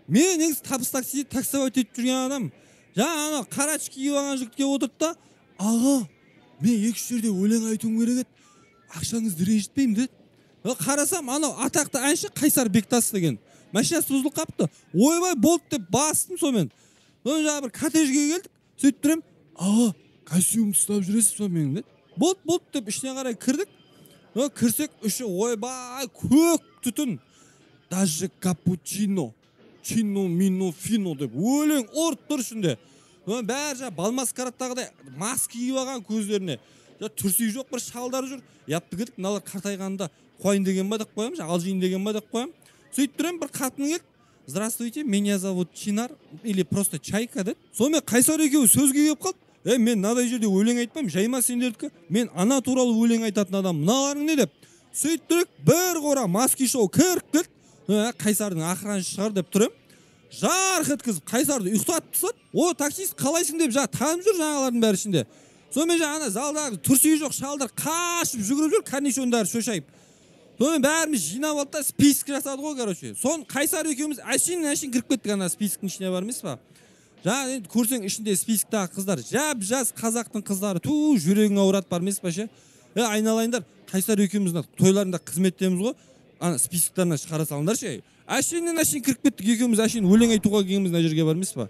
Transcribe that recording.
Мен негізі табыс таксовать етіп жүрген адам. Жаңа ана қарачы киіп алған жігітке отырды да, аға, мен 2-3 жерде өлең айтуым керек еді. Ақшаңызды ренжітпеймін деді. Қарасам, анау атақты әнші Қайсар Бектас деген. Машинасы бұзылып қапты. Ойбай болды деп бастым сонымен. Соны жаңа бір коттеджге келдік. Сөйтіп тұрам, аға, костюм ұстап жүресіз ба менің деді. Болды деп ішіне қарай кірдік. Кірсек іші ойбай көк түтін. Даже капучино, чино, мино, фино деп өлең ұрып тұр ішінде. Бәрі жаңа балмаскараттағыдай маска киіп алған көздеріне. Түрсігі жоқ бір шалдары жүр. Япты кедік, мыналар қартайғанда қойын деген ба деп қоям, алжиын деген ба деп қоям. Сөйтіп тұрам, бір қатын келді. Здравствуйте, меня зовут Чинар или просто Чайка деді. Сонымен Қайсар екеуі сөзге келіп қалды. Мен мынадай жерде өлең айтпаймын, жайма сендердікі. Мен ана туралы өлең айтатын адам. Мыналарың не деп? Сөйтіп тұрып, бір қора маски шоу кіріп келді. Қайсардың охрана шығар деп тұрам. Жарқ еткізіп Қайсарды ұйықтатып тастады. О, таксист қалайсың деп жаңа танып жүр жаңалардың бәрі ішінде. Сонымен жаңа залдағы түрсігі жоқ шалдар қашып жүгіріп жүр, корнишондары шошайып. Сонымен бәріміз жинап алды да список жасады ғой, короче. Сон Қайсар екеуміз әшейін кіріп кеттік, ана списоктың ішіне бар емес па? Жаңа енді көрсең ішінде списоктағы қыздар, жап-жас қазақтың қыздары, жүрегің ауырады бар емес па ше? Айналайындар, Қайсар екеуміздің тойларында қызметтеміз ғой. Ана списоктарына шығара салыңдар ше. Әшейін кіріп кеттік, екеуміз әшейін өлең айтуға келгенбіз мына жерге бар емес па?